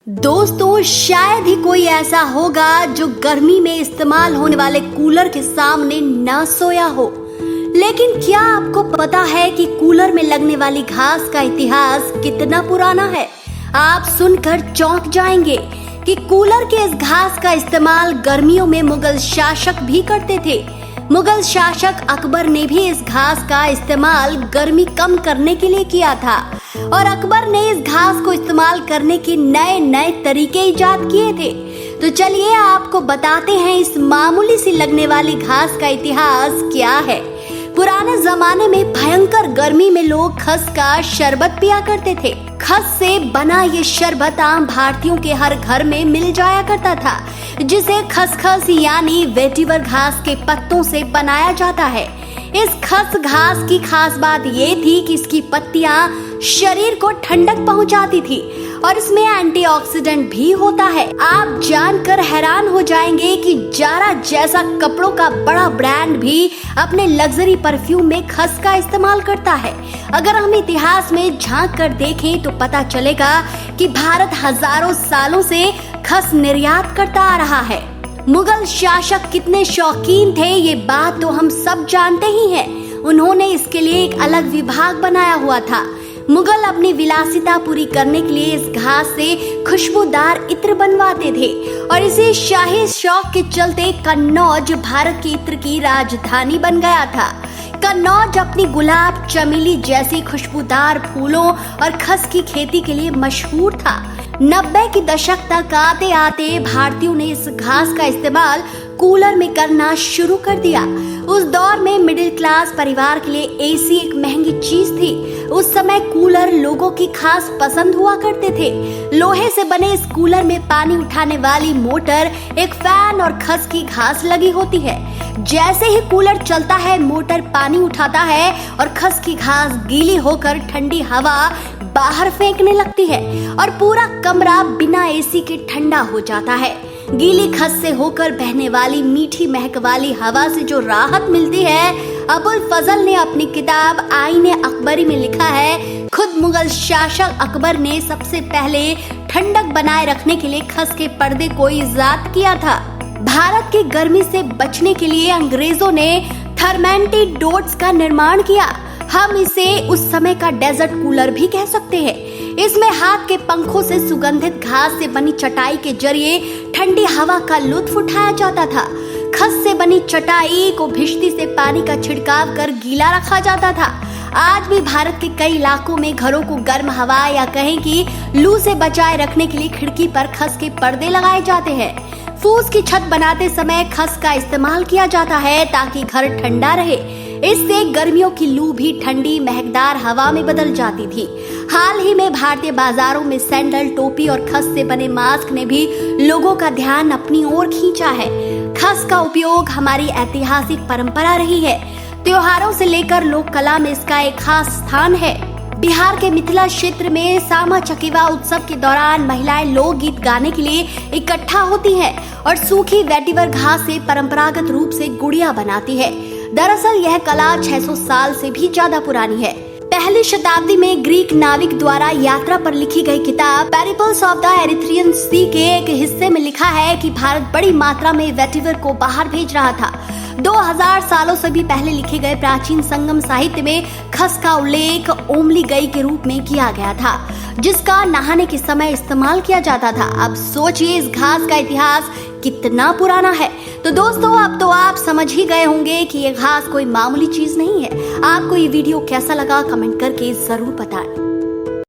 दोस्तों, शायद ही कोई ऐसा होगा जो गर्मी में इस्तेमाल होने वाले कूलर के सामने ना सोया हो। लेकिन क्या आपको पता है कि कूलर में लगने वाली घास का इतिहास कितना पुराना है? आप सुनकर चौंक जाएंगे कि कूलर के इस घास का इस्तेमाल गर्मियों में मुगल शासक भी करते थे। मुगल शासक अकबर ने भी इस घास का इस्तेमाल गर्मी कम करने के लिए किया था और अकबर ने इस घास को इस्तेमाल करने के नए नए तरीके इजाद किए थे। तो चलिए आपको बताते हैं इस मामूली सी लगने वाली घास का इतिहास क्या है। पुराने जमाने में भयंकर गर्मी में लोग खस का शरबत पिया करते थे। खस से बना ये शरबत आम भारतीयों के हर घर में मिल जाया करता था, जिसे खसखस यानी वेटिवर घास के पत्तों से बनाया जाता है। इस खस घास की खास बात ये थी कि इसकी पत्तियां शरीर को ठंडक पहुंचाती थी और इसमें एंटीऑक्सीडेंट भी होता है। आप जानकर हैरान हो जाएंगे कि जारा जैसा कपड़ों का बड़ा ब्रांड भी अपने लग्जरी परफ्यूम में खस का इस्तेमाल करता है। अगर हम इतिहास में झांक कर देखें तो पता चलेगा कि भारत हजारों सालों से खस निर्यात करता आ रहा है। मुगल शासक कितने शौकीन थे ये बात तो हम सब जानते ही हैं। उन्होंने इसके लिए एक अलग विभाग बनाया हुआ था। मुगल अपनी विलासिता पूरी करने के लिए इस घास से खुशबूदार इत्र बनवाते थे और इसी शाही शौक के चलते कन्नौज भारत के इत्र की राजधानी बन गया था। कन्नौज अपनी गुलाब, चमेली जैसी खुशबूदार फूलों और खस की खेती के लिए मशहूर था। 90 के दशक तक आते आते भारतीयों ने इस घास का इस्तेमाल कूलर में करना शुरू कर दिया। उस दौर में मिडिल क्लास परिवार के लिए एसी एक महंगी चीज थी। उस समय कूलर लोगों की खास पसंद हुआ करते थे। लोहे से बने इस कूलर में पानी उठाने वाली मोटर, एक फैन और खस की घास लगी होती है। जैसे ही कूलर चलता है, मोटर पानी उठाता है और खस की घास गीली होकर ठंडी हवा बाहर फेंकने लगती है और पूरा कमरा बिना एसी के ठंडा हो जाता है। गीली खस से होकर बहने वाली मीठी महक वाली हवा से जो राहत मिलती है, अबुल फजल ने अपनी किताब आईने अकबरी में लिखा है। खुद मुगल शासक अकबर ने सबसे पहले ठंडक बनाए रखने के लिए खस के पर्दे को इजाद किया था। भारत की गर्मी से बचने के लिए अंग्रेजों ने थर्मेंटी डोट्स का निर्माण किया। हम इसे उस समय का डेजर्ट कूलर भी कह सकते हैं। इसमें हाथ के पंखों से सुगंधित घास से बनी चटाई के जरिए ठंडी हवा का लुत्फ उठाया जाता था। खस से बनी चटाई को भिश्ती से पानी का छिड़काव कर गीला रखा जाता था। आज भी भारत के कई इलाकों में घरों को गर्म हवा या कहें कि लू से बचाए रखने के लिए खिड़की पर खस के पर्दे लगाए जाते हैं। फूस की छत बनाते समय खस का इस्तेमाल किया जाता है ताकि घर ठंडा रहे। इससे गर्मियों की लू भी ठंडी महकदार हवा में बदल जाती थी। हाल ही में भारतीय बाजारों में सैंडल, टोपी और खस से बने मास्क ने भी लोगों का ध्यान अपनी ओर खींचा है। खस का उपयोग हमारी ऐतिहासिक परंपरा रही है। त्योहारों से लेकर लोक कला में इसका एक खास स्थान है। बिहार के मिथिला क्षेत्र में सामा चकेवा उत्सव के दौरान महिलाएं लोकगीत गाने के लिए इकट्ठा होती हैं और सूखी वेटिवर घास से परंपरागत रूप से गुड़िया बनाती है। दरअसल यह कला 600 साल से भी ज्यादा पुरानी है। पहली शताब्दी में ग्रीक नाविक द्वारा यात्रा पर लिखी गई किताब पेरिपल्स ऑफ द एरिथ्रियन सी के एक हिस्से में लिखा है कि भारत बड़ी मात्रा में वेटिवर को बाहर भेज रहा था। 2000 सालों से भी पहले लिखे गए प्राचीन संगम साहित्य में खस का उल्लेख ओमली गई के रूप में किया गया था, जिसका नहाने के समय इस्तेमाल किया जाता था। अब सोचिए इस घास का इतिहास कितना पुराना है। तो दोस्तों, अब तो आप समझ ही गए होंगे कि ये घास कोई मामूली चीज नहीं है। आपको ये वीडियो कैसा लगा कमेंट करके जरूर बताएं।